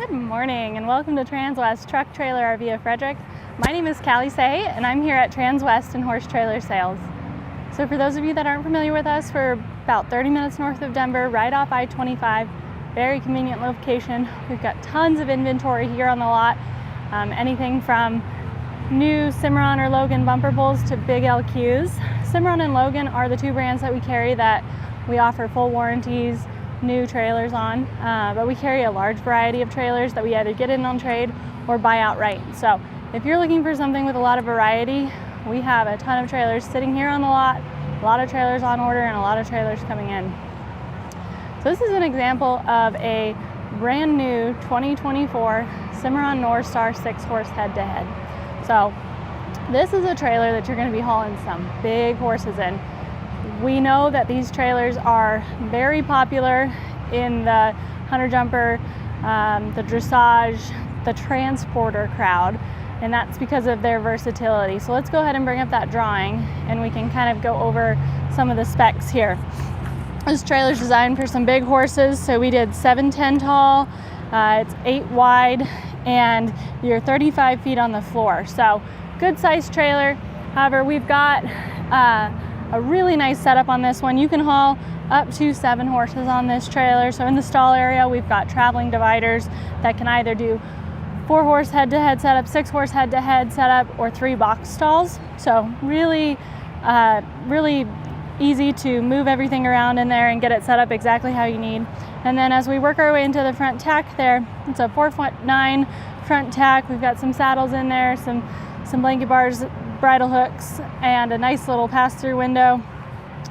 Good morning and welcome to Transwest Truck Trailer RV of Frederick. My name is Callie Say and I'm here at Transwest and Horse Trailer Sales. So for those of you that aren't familiar with us, we're about 30 minutes north of Denver, right off I-25. Very convenient location. We've got tons of inventory here on the lot. Anything from new Cimarron or Logan bumper pulls to big LQs. Cimarron and Logan are the two brands that we carry that we offer full warranties, new trailers on, but we carry a large variety of trailers that we either get in on trade or buy outright. So if you're looking for something with a lot of variety, we have a ton of trailers sitting here on the lot, a lot of trailers on order, and a lot of trailers coming in. So this is an example of a brand new 2024 Cimarron Norstar 6-horse head-to-head. So this is a trailer that you're going to be hauling some big horses in. We know that these trailers are very popular in the hunter jumper, the dressage, the transporter crowd, and that's because of their versatility. So let's go ahead and bring up that drawing and we can kind of go over some of the specs here. This trailer is designed for some big horses, so we did 7'10" tall, it's 8 wide, and you're 35 feet on the floor. So good sized trailer. However, we've got a really nice setup on this one. You can haul up to 7 horses on this trailer. So in the stall area, we've got traveling dividers that can either do 4-horse head-to-head setup, 6-horse head-to-head setup, or 3 box stalls. So really easy to move everything around in there and get it set up exactly how you need. And then as we work our way into the front tack there, it's a 4'9" front tack. We've got some saddles in there, some blanket bars, bridle hooks, and a nice little pass-through window.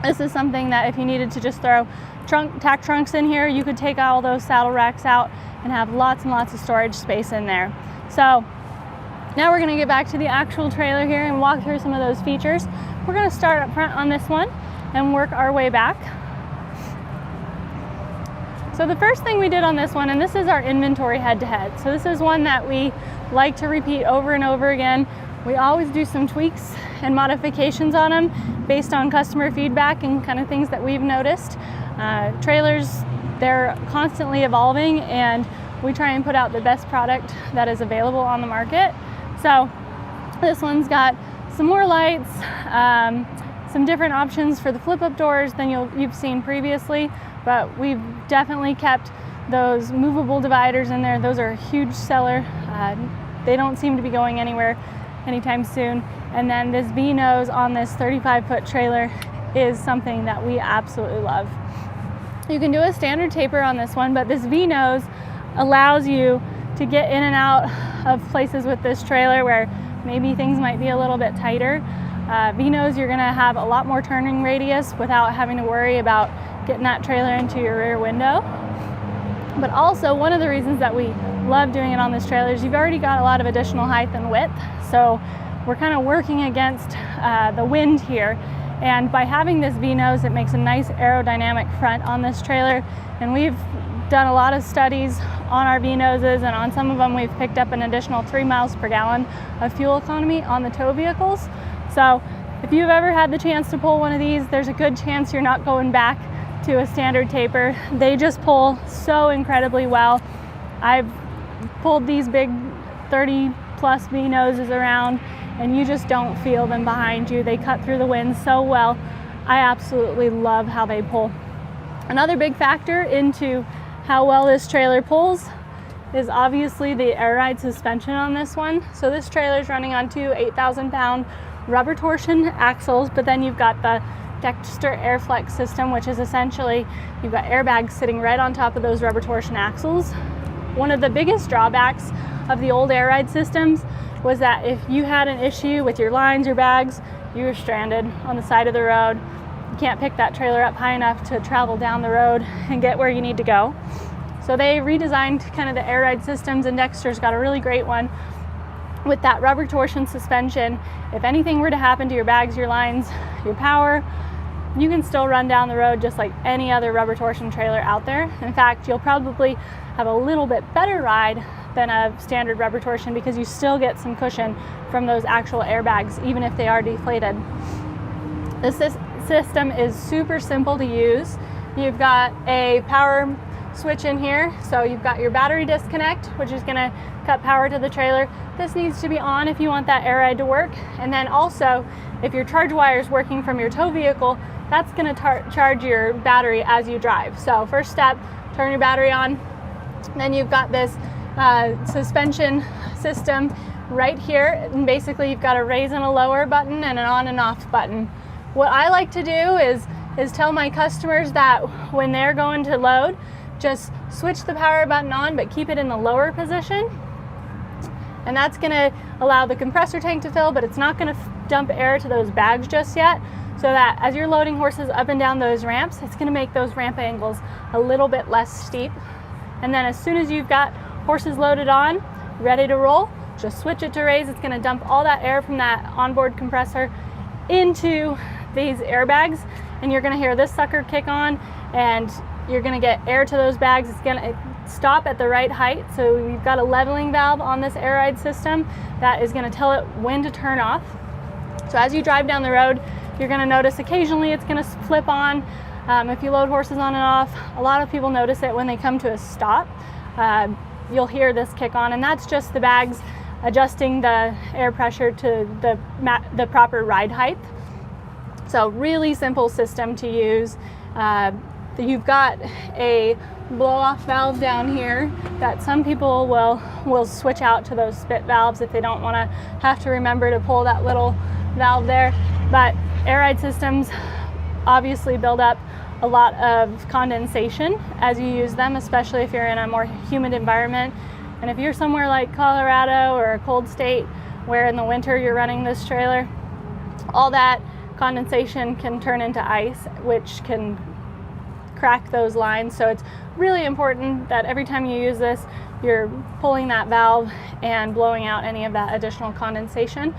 This is something that if you needed to just throw tack trunks in here, you could take all those saddle racks out and have lots and lots of storage space in there. So now we're going to get back to the actual trailer here and walk through some of those features. We're going to start up front on this one and work our way back. So the first thing we did on this one, and this is our inventory head-to-head. So this is one that we like to repeat over and over again. We always do some tweaks and modifications on them based on customer feedback and kind of things that we've noticed. Trailers, they're constantly evolving and we try and put out the best product that is available on the market. So this one's got some more lights, some different options for the flip-up doors than you've seen previously, but we've definitely kept those movable dividers in there. Those are a huge seller. They don't seem to be going anywhere anytime soon. And then this V-nose on this 35-foot trailer is something that we absolutely love. You can do a standard taper on this one, but this V-nose allows you to get in and out of places with this trailer where maybe things might be a little bit tighter. V-nose, you're gonna have a lot more turning radius without having to worry about getting that trailer into your rear window. But also, one of the reasons that we love doing it on this trailer is you've already got a lot of additional height and width. So we're kind of working against the wind here. And by having this V-nose, it makes a nice aerodynamic front on this trailer. And we've done a lot of studies on our V-noses, and on some of them we've picked up an additional 3 miles per gallon of fuel economy on the tow vehicles. So if you've ever had the chance to pull one of these, there's a good chance you're not going back to a standard taper. They just pull so incredibly well. I've pulled these big 30+ V-noses around and you just don't feel them behind you. They cut through the wind so well. I absolutely love how they pull. Another big factor into how well this trailer pulls is obviously the air ride suspension on this one. So this trailer is running on 2 8,000-pound rubber torsion axles, but then you've got the Dexter Airflex system, which is essentially you've got airbags sitting right on top of those rubber torsion axles. One of the biggest drawbacks of the old air ride systems was that if you had an issue with your lines, your bags, you were stranded on the side of the road. You can't pick that trailer up high enough to travel down the road and get where you need to go. So they redesigned kind of the air ride systems, and Dexter's got a really great one with that rubber torsion suspension. If anything were to happen to your bags, your lines, your power, you can still run down the road just like any other rubber torsion trailer out there. In fact, you'll probably have a little bit better ride than a standard rubber torsion because you still get some cushion from those actual airbags, even if they are deflated. This system is super simple to use. You've got a power switch in here. So you've got your battery disconnect, which is gonna cut power to the trailer. This needs to be on if you want that air ride to work. And then also, if your charge wire is working from your tow vehicle, that's gonna charge your battery as you drive. So first step, turn your battery on. Then you've got this suspension system right here. And basically you've got a raise and a lower button and an on and off button. What I like to do is tell my customers that when they're going to load, just switch the power button on, but keep it in the lower position. And that's gonna allow the compressor tank to fill, but it's not gonna dump air to those bags just yet. So that as you're loading horses up and down those ramps, it's gonna make those ramp angles a little bit less steep. And then as soon as you've got horses loaded on, ready to roll, just switch it to raise. It's gonna dump all that air from that onboard compressor into these airbags, and you're gonna hear this sucker kick on, and you're gonna get air to those bags. It's gonna stop at the right height. So we've got a leveling valve on this air ride system that is gonna tell it when to turn off. So as you drive down the road, you're gonna notice occasionally it's gonna flip on. If you load horses on and off, a lot of people notice it when they come to a stop. You'll hear this kick on, and that's just the bags adjusting the air pressure to the proper ride height. So really simple system to use. You've got a blow-off valve down here that some people will switch out to those spit valves if they don't want to have to remember to pull that little valve there. But air ride systems obviously build up a lot of condensation as you use them, especially if you're in a more humid environment. And if you're somewhere like Colorado or a cold state where in the winter you're running this trailer, all that condensation can turn into ice, which can crack those lines. So it's really important that every time you use this, you're pulling that valve and blowing out any of that additional condensation.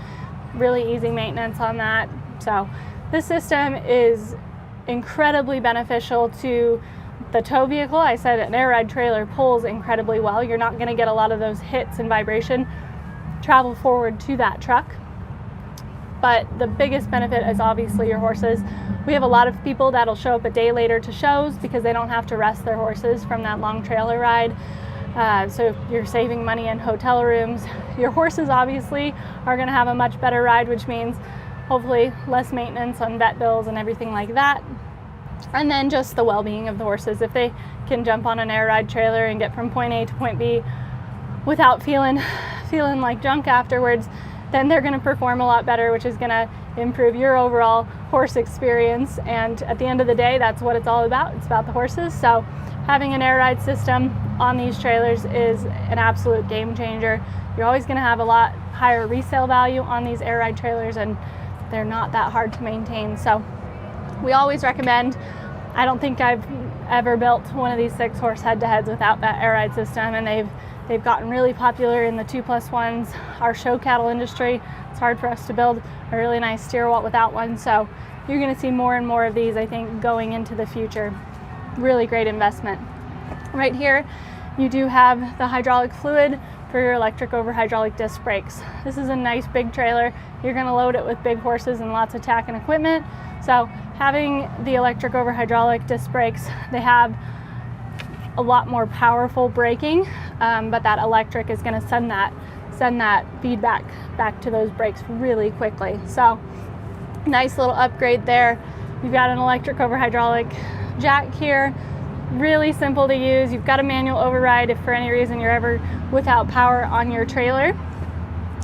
Really easy maintenance on that. So this system is incredibly beneficial to the tow vehicle. I said an air ride trailer pulls incredibly well. You're not going to get a lot of those hits and vibration travel forward to that truck. But the biggest benefit is obviously your horses. We have a lot of people that'll show up a day later to shows because they don't have to rest their horses from that long trailer ride. So you're saving money in hotel rooms. Your horses obviously are going to have a much better ride, which means hopefully less maintenance on vet bills and everything like that. And then just the well-being of the horses. If they can jump on an air ride trailer and get from point A to point B without feeling like junk afterwards, then they're going to perform a lot better, which is going to improve your overall horse experience. And at the end of the day, that's what it's all about. It's about the horses. So having an air ride system on these trailers is an absolute game changer. You're always going to have a lot higher resale value on these air ride trailers, and they're not that hard to maintain. So we always recommend, I don't think I've ever built one of these 6-horse head-to-heads without that air ride system, and they've gotten really popular in the 2+1s. Our show cattle industry, it's hard for us to build a really nice steer walt without one, so you're going to see more and more of these, I think, going into the future. Really great investment. Right here, you do have the hydraulic fluid for your electric over hydraulic disc brakes. This is a nice big trailer. You're going to load it with big horses and lots of tack and equipment. So having the electric over hydraulic disc brakes, they have a lot more powerful braking, but that electric is going to send that feedback back to those brakes really quickly. So nice little upgrade there. You've got an electric over hydraulic jack here. Really simple to use. You've got a manual override if for any reason you're ever without power on your trailer.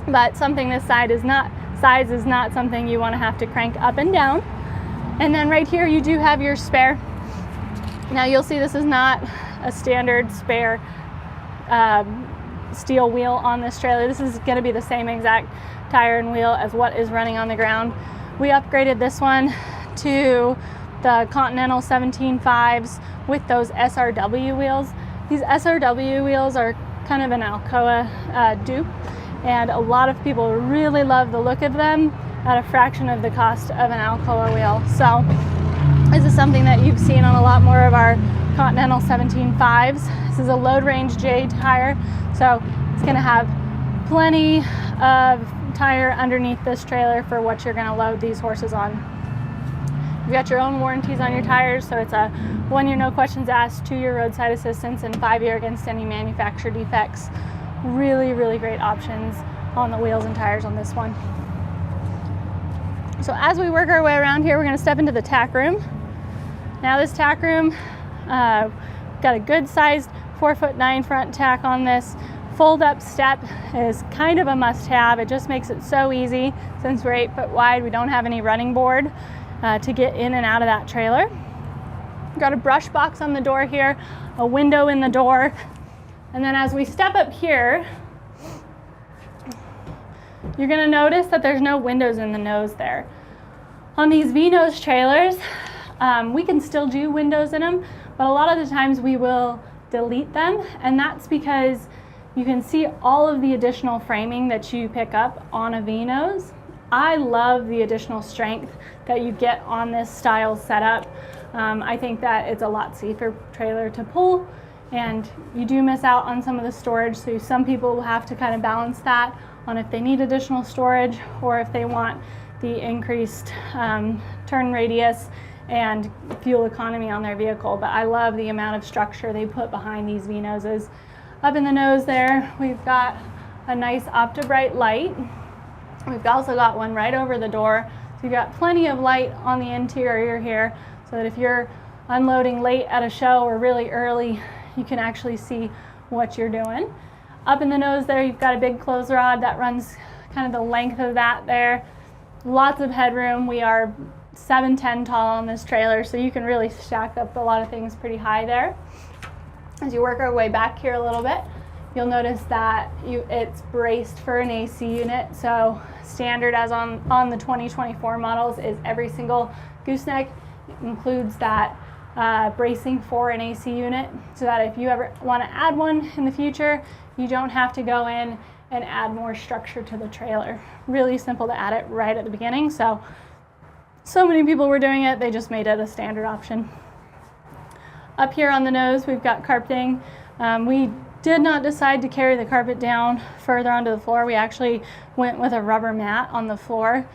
But something this size is not something you want to have to crank up and down. And then right here you do have your spare. Now you'll see this is not a standard spare steel wheel on this trailer. This is going to be the same exact tire and wheel as what is running on the ground. We upgraded this one to the Continental 17.5s with those SRW wheels. These SRW wheels are kind of an Alcoa dupe, and a lot of people really love the look of them at a fraction of the cost of an Alcoa wheel. So this is something that you've seen on a lot more of our Continental 17.5s. This is a load range J tire, so it's going to have plenty of tire underneath this trailer for what you're going to load these horses on. You've got your own warranties on your tires, so it's a 1 year no questions asked, 2 year roadside assistance, and 5 year against any manufacturer defects. Really, really great options on the wheels and tires on this one. So as we work our way around here, we're going to step into the tack room. Now this tack room, got a good sized 4'9" front tack on this. Fold up step is kind of a must have. It just makes it so easy. Since we're 8 foot wide, we don't have any running board to get in and out of that trailer. We've got a brush box on the door here, a window in the door. And then as we step up here, you're gonna notice that there's no windows in the nose there. On these V-nose trailers, we can still do windows in them, but a lot of the times we will delete them, and that's because you can see all of the additional framing that you pick up on a V-nose. I love the additional strength that you get on this style setup. I think that it's a lot safer trailer to pull, and you do miss out on some of the storage, so some people will have to kind of balance that on if they need additional storage or if they want the increased turn radius and fuel economy on their vehicle. But I love the amount of structure they put behind these V-noses. Up in the nose there, we've got a nice Opti-Bright light. We've also got one right over the door. So you've got plenty of light on the interior here, so that if you're unloading late at a show or really early, you can actually see what you're doing. Up in the nose there, you've got a big clothes rod that runs kind of the length of that there. Lots of headroom. We are 7'10" tall on this trailer, so you can really stack up a lot of things pretty high there. As you work our way back here a little bit, you'll notice that it's braced for an AC unit. So standard as on the 2024 models is every single gooseneck includes that bracing for an AC unit, so that if you ever want to add one in the future, you don't have to go in and add more structure to the trailer. Really simple to add it right at the beginning. So many people were doing it, they just made it a standard option. Up here on the nose, we've got carpeting. We did not decide to carry the carpet down further onto the floor. We actually went with a rubber mat on the floor.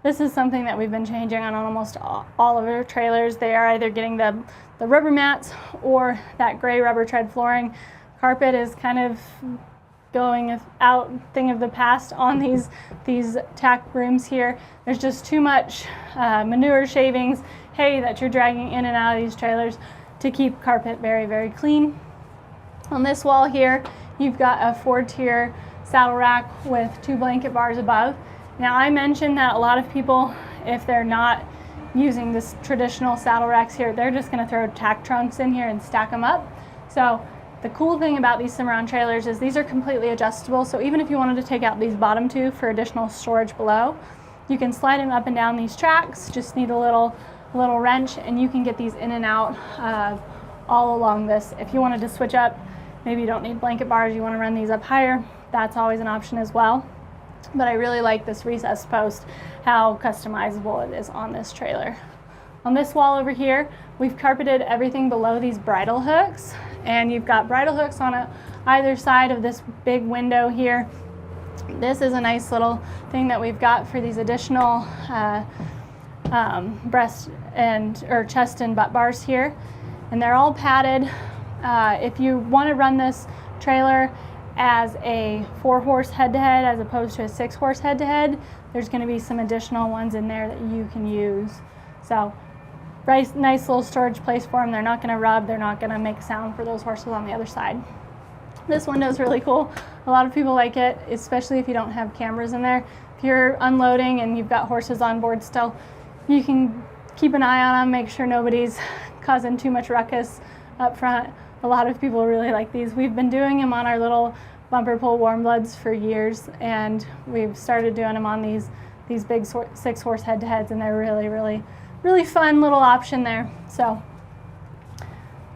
This is something that we've been changing on almost all of our trailers. They are either getting the rubber mats or that gray rubber tread flooring. Carpet is kind of going out, thing of the past on these tack rooms here. There's just too much manure, shavings, hay that you're dragging in and out of these trailers to keep carpet very, very clean. On this wall here, you've got a 4-tier saddle rack with 2 blanket bars above. Now I mentioned that a lot of people, if they're not using this traditional saddle racks here, they're just gonna throw tack trunks in here and stack them up. So the cool thing about these Cimarron trailers is these are completely adjustable. So even if you wanted to take out these bottom 2 for additional storage below, you can slide them up and down these tracks. Just need a little wrench, and you can get these in and out all along this. If you wanted to switch up, maybe you don't need blanket bars, you want to run these up higher, that's always an option as well. But I really like this recessed post, how customizable it is on this trailer. On this wall over here, we've carpeted everything below these bridle hooks, and you've got bridle hooks on either side of this big window here. This is a nice little thing that we've got for these additional breast or chest and butt bars here, and they're all padded. If you want to run this trailer as a 4-horse head-to-head as opposed to a 6-horse head-to-head, there's going to be some additional ones in there that you can use. So nice little storage place for them. They're not going to rub, they're not going to make sound for those horses on the other side. This window is really cool. A lot of people like it, especially if you don't have cameras in there. If you're unloading and you've got horses on board still, you can keep an eye on them, make sure nobody's causing too much ruckus up front. A lot of people really like these. We've been doing them on our little bumper pull Warmbloods for years, and we've started doing them on these big 6-horse head-to-heads, and they're really fun little option there. So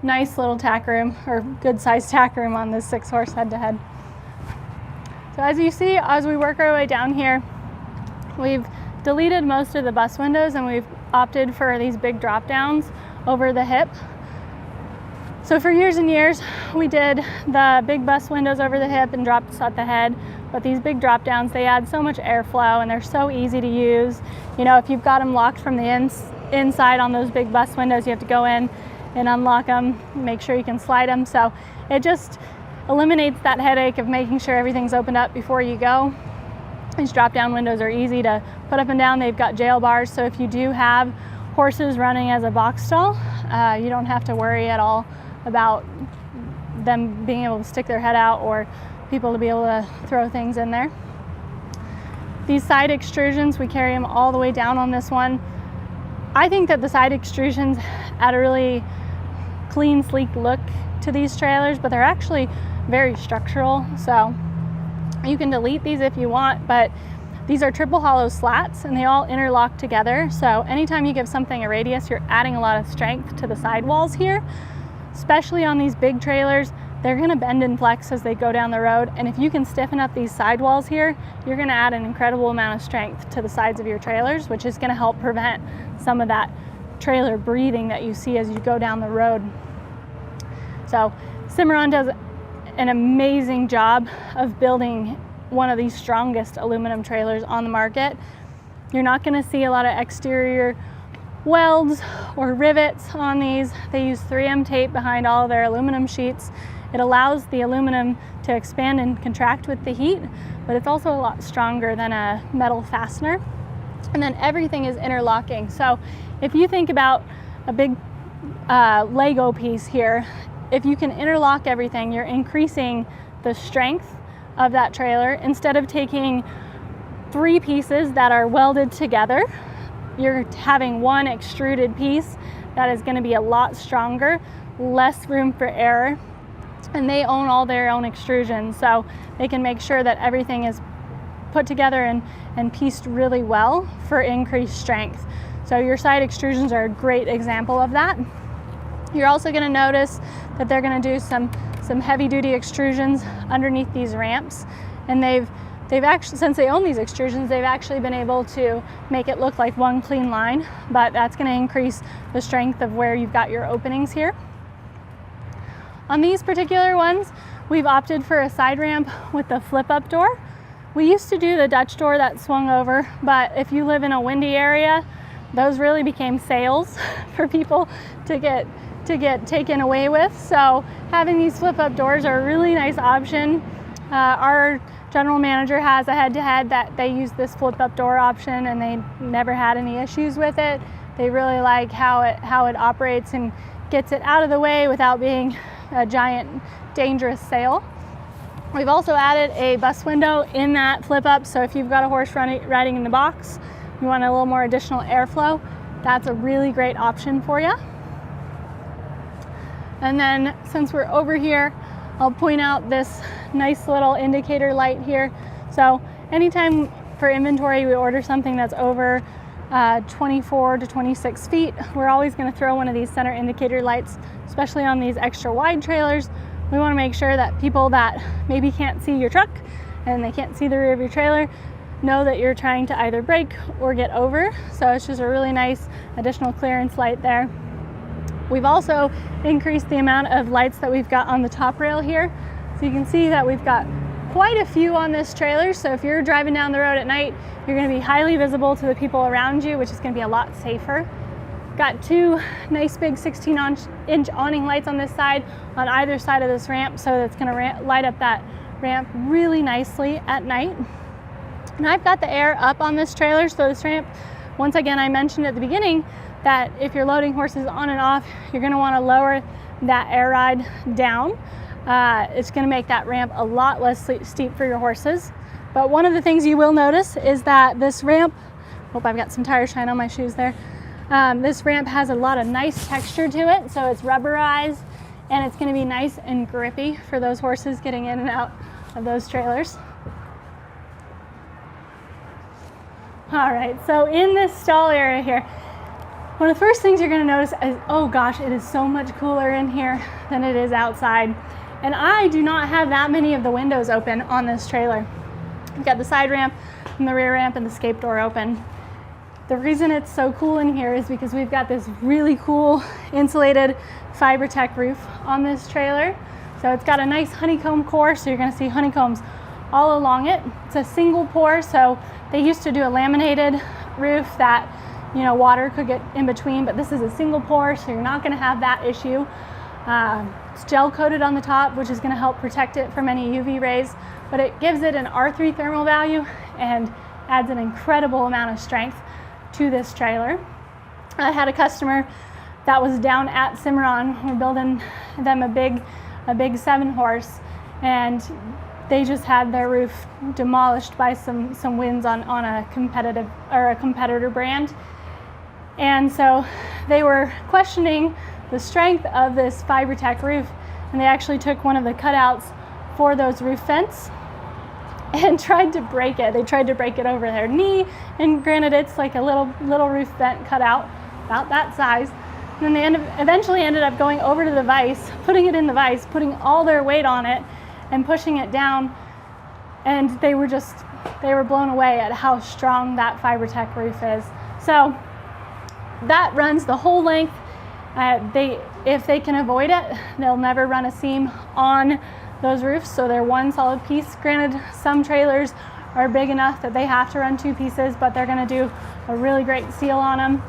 nice little tack room, or good sized tack room on this 6-horse head-to-head. So as you see, as we work our way down here, we've deleted most of the bus windows and we've opted for these big drop downs over the hip. So for years and years, we did the big bus windows over the hip and drops at the head, but these big drop downs, they add so much airflow and they're so easy to use. You know, if you've got them locked from the inside on those big bus windows. You have to go in and unlock them, make sure you can slide them. So it just eliminates that headache of making sure everything's opened up before you go. These drop down windows are easy to put up and down. They've got jail bars, so if you do have horses running as a box stall, you don't have to worry at all about them being able to stick their head out or people to be able to throw things in there. These side extrusions, we carry them all the way down on this one. I think that the side extrusions add a really clean, sleek look to these trailers, but they're actually very structural. So you can delete these if you want, but these are triple hollow slats and they all interlock together. So anytime you give something a radius, you're adding a lot of strength to the sidewalls here, especially on these big trailers. They're gonna bend and flex as they go down the road. And if you can stiffen up these sidewalls here, you're gonna add an incredible amount of strength to the sides of your trailers, which is gonna help prevent some of that trailer breathing that you see as you go down the road. So Cimarron does an amazing job of building one of these strongest aluminum trailers on the market. You're not gonna see a lot of exterior welds or rivets on these. They use 3M tape behind all of their aluminum sheets. It allows the aluminum to expand and contract with the heat, but it's also a lot stronger than a metal fastener. And then everything is interlocking. So if you think about a big Lego piece here, if you can interlock everything, you're increasing the strength of that trailer. Instead of taking 3 pieces that are welded together, you're having one extruded piece that is going to be a lot stronger, less room for error, and they own all their own extrusions, so they can make sure that everything is put together and pieced really well for increased strength. So your side extrusions are a great example of that. You're also going to notice that they're going to do some heavy duty extrusions underneath these ramps, and they've actually, since they own these extrusions, they've actually been able to make it look like one clean line, but that's going to increase the strength of where you've got your openings here. On these particular ones, we've opted for a side ramp with the flip up door. We used to do the Dutch door that swung over, but if you live in a windy area, those really became sails for people to get taken away with. So having these flip up doors are a really nice option. Our general manager has a head-to-head that they use this flip up door option and they never had any issues with it. They really like how it operates and gets it out of the way without being a giant dangerous sail. We've also added a bus window in that flip up, so if you've got a horse riding in the box, you want a little more additional airflow, that's a really great option for you. And then since we're over here, I'll point out this nice little indicator light here. So anytime for inventory we order something that's over 24 to 26 feet, we're always going to throw one of these center indicator lights, especially on these extra wide trailers. We want to make sure that people that maybe can't see your truck and they can't see the rear of your trailer know that you're trying to either brake or get over. So it's just a really nice additional clearance light there. We've also increased the amount of lights that we've got on the top rail here. So you can see that we've got quite a few on this trailer. So if you're driving down the road at night, you're going to be highly visible to the people around you, which is going to be a lot safer. Got 2 nice big 16-inch awning lights on this side, on either side of this ramp, so that's going to light up that ramp really nicely at night. And I've got the air up on this trailer, so this ramp, once again, I mentioned at the beginning that if you're loading horses on and off, you're going to want to lower that air ride down. It's going to make that ramp a lot less steep for your horses. But one of the things you will notice is that this ramp, hope I've got some tire shine on my shoes there. This ramp has a lot of nice texture to it, so it's rubberized and it's going to be nice and grippy for those horses getting in and out of those trailers. All right, so in this stall area here, one of the first things you're going to notice is, oh gosh, it is so much cooler in here than it is outside. And I do not have that many of the windows open on this trailer. We've got the side ramp and the rear ramp and the escape door open. The reason it's so cool in here is because we've got this really cool insulated FiberTech roof on this trailer. So it's got a nice honeycomb core, so you're going to see honeycombs all along it. It's a single pour, so they used to do a laminated roof that you know, water could get in between, but this is a single pour, so you're not going to have that issue. It's gel coated on the top, which is going to help protect it from any UV rays, but it gives it an R3 thermal value and adds an incredible amount of strength to this trailer. I had a customer that was down at Cimarron. We're building them a big 7-horse, and they just had their roof demolished by some winds on a competitor brand. And so they were questioning the strength of this FiberTech roof, and they actually took one of the cutouts for those roof vents and tried to break it. They tried to break it over their knee, and granted it's like a little roof vent cutout about that size. And then they eventually ended up going over to the vise, putting it in the vise, putting all their weight on it and pushing it down, and they were blown away at how strong that FiberTech roof is. So that runs the whole length. If they can avoid it, they'll never run a seam on those roofs, so they're one solid piece. Granted, some trailers are big enough that they have to run 2 pieces, but they're going to do a really great seal on them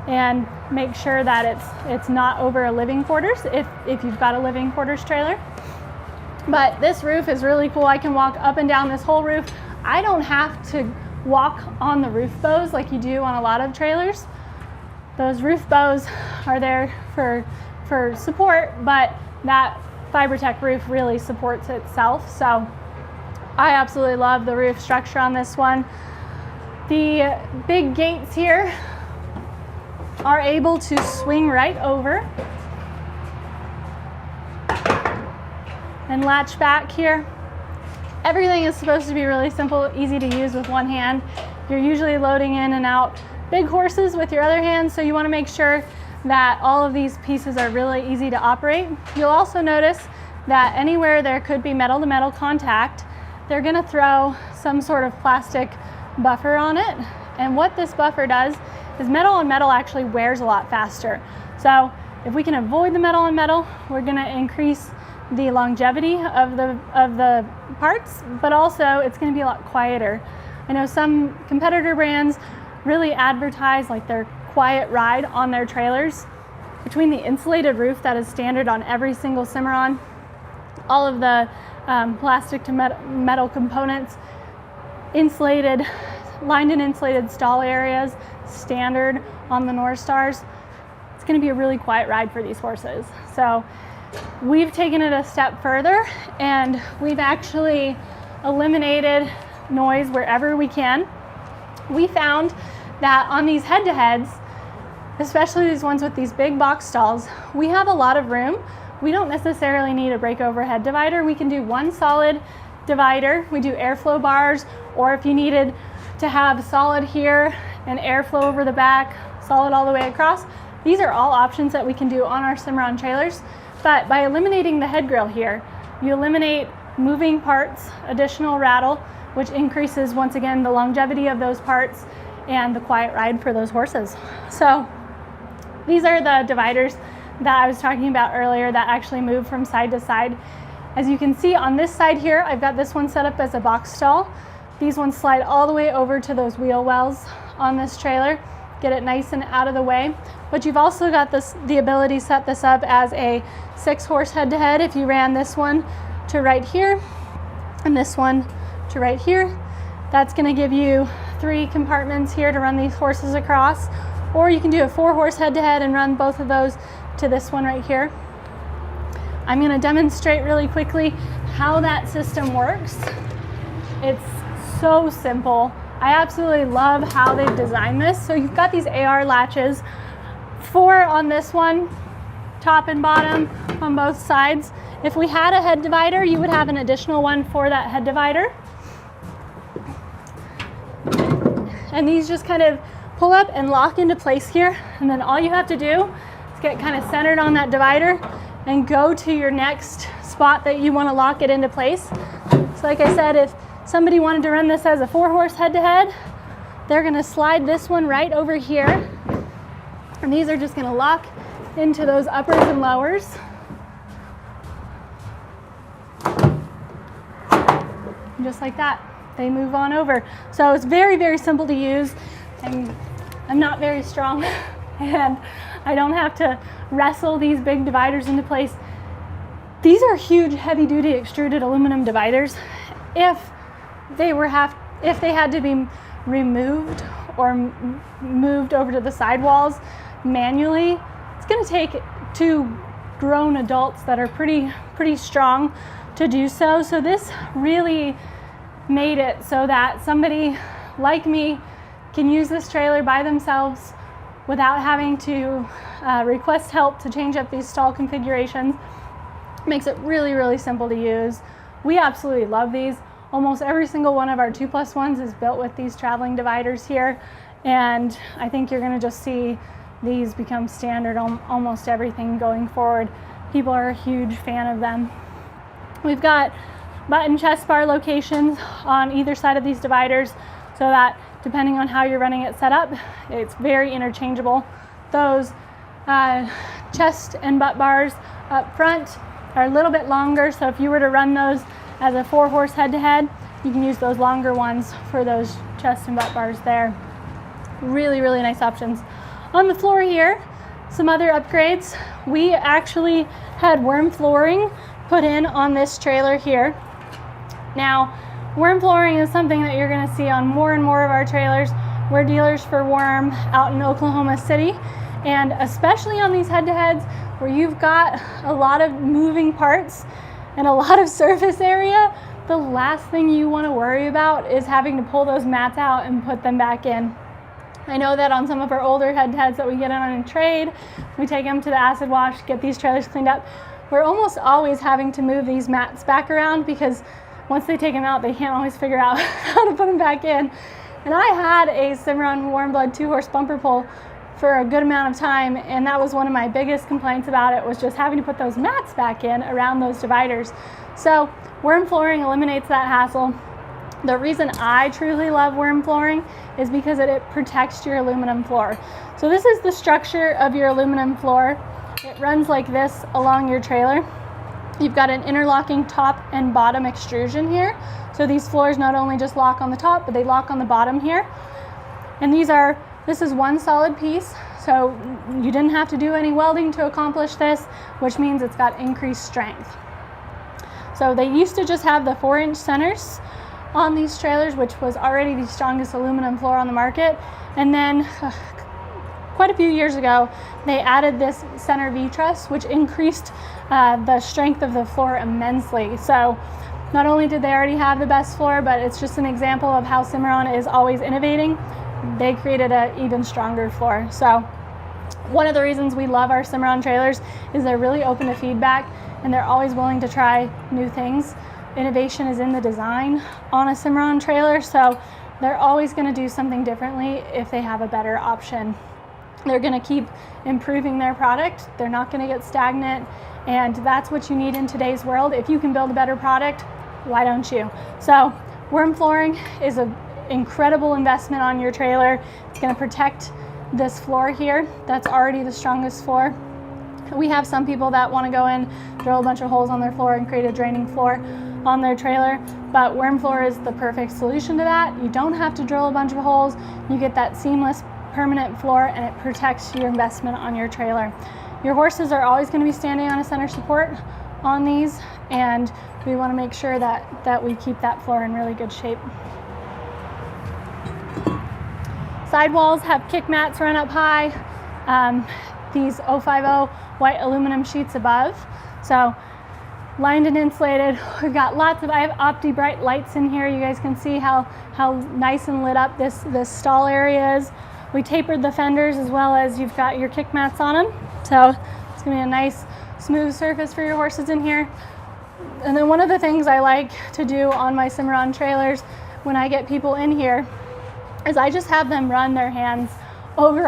and make sure that it's not over a living quarters if you've got a living quarters trailer. But this roof is really cool. I can walk up and down this whole roof. I don't have to walk on the roof bows like you do on a lot of trailers. Those roof bows are there for support, but that FiberTech roof really supports itself. So I absolutely love the roof structure on this one. The big gates here are able to swing right over and latch back here. Everything is supposed to be really simple, easy to use with one hand. You're usually loading in and out big horses with your other hand, so you want to make sure that all of these pieces are really easy to operate. You'll also notice that anywhere there could be metal to metal contact, they're going to throw some sort of plastic buffer on it. And what this buffer does is metal on metal actually wears a lot faster. So if we can avoid the metal on metal, we're going to increase the longevity of the parts, but also it's going to be a lot quieter. I know some competitor brands really advertise like their quiet ride on their trailers. Between the insulated roof that is standard on every single Cimarron, all of the plastic to metal components, insulated, lined and insulated stall areas, standard on the Norstars, it's going to be a really quiet ride for these horses. So we've taken it a step further, and we've actually eliminated noise wherever we can. We found that on these head-to-heads, especially these ones with these big box stalls, we have a lot of room. We don't necessarily need a breakover head divider. We can do one solid divider. We do airflow bars, or if you needed to have solid here and airflow over the back, solid all the way across, these are all options that we can do on our Cimarron trailers. But by eliminating the head grill here, you eliminate moving parts, additional rattle, which increases, once again, the longevity of those parts and the quiet ride for those horses. So these are the dividers that I was talking about earlier that actually move from side to side. As you can see on this side here, I've got this one set up as a box stall. These ones slide all the way over to those wheel wells on this trailer, get it nice and out of the way. But you've also got the ability to set this up as a 6-horse head-to-head if you ran this one to right here and this one to right here. That's going to give you 3 compartments here to run these horses across, or you can do a 4-horse head-to-head and run both of those to this one right here. I'm going to demonstrate really quickly how that system works. It's so simple. I absolutely love how they've designed this. So you've got these AR latches, 4 on this one, top and bottom on both sides. If we had a head divider, you would have an additional one for that head divider. And these just kind of pull up and lock into place here. And then all you have to do is get kind of centered on that divider and go to your next spot that you want to lock it into place. So like I said, if somebody wanted to run this as a 4-horse head-to-head, they're going to slide this one right over here. And these are just going to lock into those uppers and lowers. And just like that, they move on over. So it's very, very simple to use. And I'm not very strong and I don't have to wrestle these big dividers into place. These are huge, heavy-duty extruded aluminum dividers. If they had to be removed or moved over to the sidewalls manually, it's going to take two grown adults that are pretty strong to do so. So this really made it so that somebody like me can use this trailer by themselves without having to request help to change up these stall configurations. Makes it really, really simple to use. We absolutely love these. Almost every single one of our 2+1s is built with these traveling dividers here, and I think you're going to just see these become standard on almost everything going forward. People are a huge fan of them. We've got button chest bar locations on either side of these dividers, so that depending on how you're running it set up, it's very interchangeable. Those chest and butt bars up front are a little bit longer, so if you were to run those as a 4-horse head-to-head, you can use those longer ones for those chest and butt bars there. Really, really nice options. On the floor here, some other upgrades. We actually had worm flooring put in on this trailer here. Now, worm flooring is something that you're going to see on more and more of our trailers. We're dealers for Worm out in Oklahoma City, and especially on these head-to-heads where you've got a lot of moving parts and a lot of surface area, the last thing you want to worry about is having to pull those mats out and put them back in. I know that on some of our older head-to-heads that we get on in trade, we take them to the acid wash, get these trailers cleaned up. We're almost always having to move these mats back around because once they take them out, they can't always figure out how to put them back in. And I had a Cimarron Warmblood 2-horse bumper pull for a good amount of time, and that was one of my biggest complaints about it, was just having to put those mats back in around those dividers. So worm flooring eliminates that hassle. The reason I truly love worm flooring is because it protects your aluminum floor. So this is the structure of your aluminum floor. It runs like this along your trailer. You've got an interlocking top and bottom extrusion here. So these floors not only just lock on the top, but they lock on the bottom here. And this is one solid piece, so you didn't have to do any welding to accomplish this, which means it's got increased strength. So they used to just have the 4-inch centers on these trailers, which was already the strongest aluminum floor on the market. And then quite a few years ago, they added this center V-truss, which increased the strength of the floor immensely. So not only did they already have the best floor, but it's just an example of how Cimarron is always innovating. They created an even stronger floor. So one of the reasons we love our Cimarron trailers is they're really open to feedback and they're always willing to try new things. Innovation is in the design on a Cimarron trailer, so they're always going to do something differently if they have a better option. They're going to keep improving their product. They're not going to get stagnant, and that's what you need in today's world. If you can build a better product, why don't you? So worm flooring is an incredible investment on your trailer. It's going to protect this floor here. That's already the strongest floor. We have some people that want to go in, drill a bunch of holes on their floor and create a draining floor on their trailer, but worm floor is the perfect solution to that. You don't have to drill a bunch of holes. You get that seamless permanent floor, and it protects your investment on your trailer. Your horses are always going to be standing on a center support on these, and we want to make sure that we keep that floor in really good shape. Sidewalls have kick mats run up high. These 050 white aluminum sheets above. So lined and insulated. We've got I have Opti bright lights in here. You guys can see how nice and lit up this stall area is. We tapered the fenders as well as you've got your kick mats on them. So it's gonna be a nice smooth surface for your horses in here. And then one of the things I like to do on my Cimarron trailers when I get people in here is I just have them run their hands over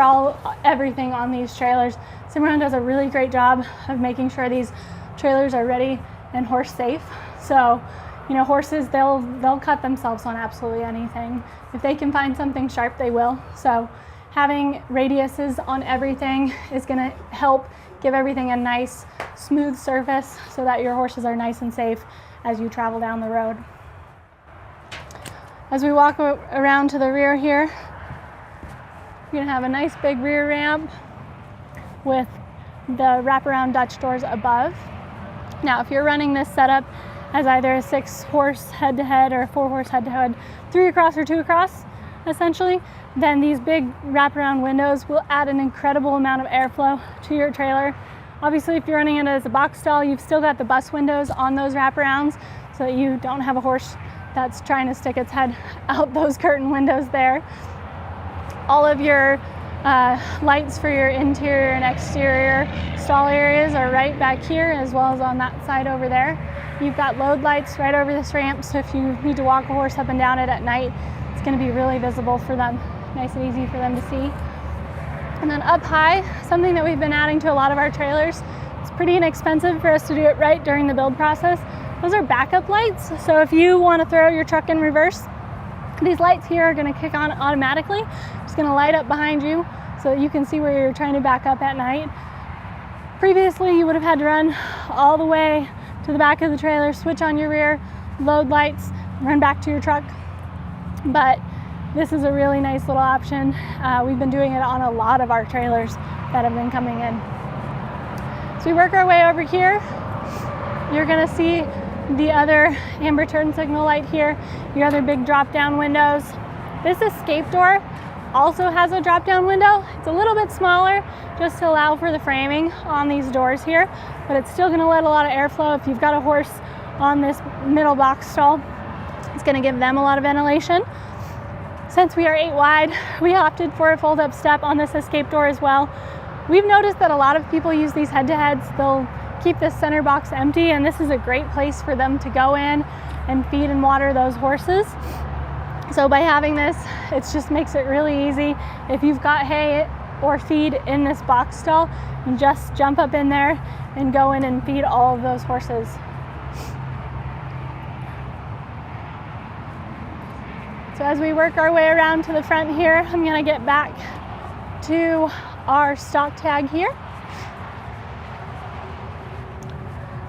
everything on these trailers. Cimarron does a really great job of making sure these trailers are ready and horse safe. So, you know, horses, they'll cut themselves on absolutely anything. If they can find something sharp, they will. So having radiuses on everything is gonna help give everything a nice, smooth surface so that your horses are nice and safe as you travel down the road. As we walk around to the rear here, You're gonna have a nice big rear ramp with the wraparound Dutch doors above. Now, if you're running this setup as either a 6-horse head-to-head or a 4-horse head-to-head, 3 across or 2 across, essentially, then these big wraparound windows will add an incredible amount of airflow to your trailer. Obviously, if you're running it as a box stall, you've still got the bus windows on those wraparounds so that you don't have a horse that's trying to stick its head out those curtain windows there. All of your lights for your interior and exterior stall areas are right back here, as well as on that side over there. You've got load lights right over this ramp, so if you need to walk a horse up and down it at night, it's going to be really visible for them, nice and easy for them to see. And then up high, something that we've been adding to a lot of our trailers, it's pretty inexpensive for us to do it right during the build process. Those are backup lights, so if you want to throw your truck in reverse, these lights here are going to kick on automatically. It's going to light up behind you so that you can see where you're trying to back up at night. Previously, you would have had to run all the way to the back of the trailer, switch on your rear, load lights, run back to your truck. But this is a really nice little option. We've been doing it on a lot of our trailers that have been coming in. So we work our way over here. You're going to see the other amber turn signal light here, your other big drop down windows. This escape door also has a drop down window. It's a little bit smaller just to allow for the framing on these doors here, but it's still going to let a lot of airflow. If you've got a horse on this middle box stall, it's going to give them a lot of ventilation. Since we are 8 wide, we opted for a fold up step on this escape door as well. We've noticed that a lot of people use these head-to-heads. They'll keep this center box empty, and this is a great place for them to go in and feed and water those horses. So by having this, it just makes it really easy. If you've got hay or feed in this box stall, you just jump up in there and go in and feed all of those horses. So as we work our way around to the front here, I'm going to get back to our stock tag here.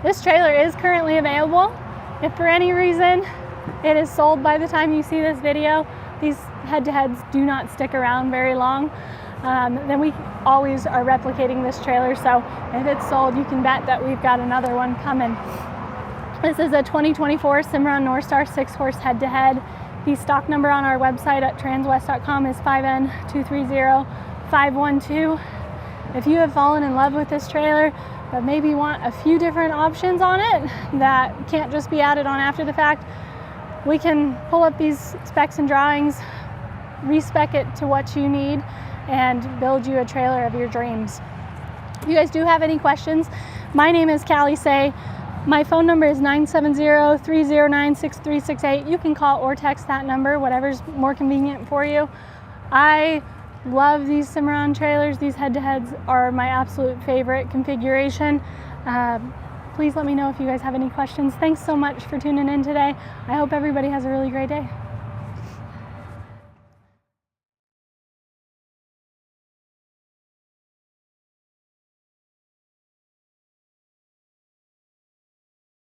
This trailer is currently available. If for any reason it is sold by the time you see this video, these head-to-heads do not stick around very long, then we always are replicating this trailer. So if it's sold, you can bet that we've got another one coming. This is a 2024 Cimarron Norstar 6-horse head-to-head. The stock number on our website at transwest.com is 5N230512. If you have fallen in love with this trailer, but maybe want a few different options on it that can't just be added on after the fact, we can pull up these specs and drawings, respec it to what you need, and build you a trailer of your dreams. If you guys do have any questions, my name is Callie Say. My phone number is 970-309-6368. You can call or text that number, whatever's more convenient for you. I love these Cimarron trailers. These head-to-heads are my absolute favorite configuration. Please let me know if you guys have any questions. Thanks so much for tuning in today. I hope everybody has a really great day.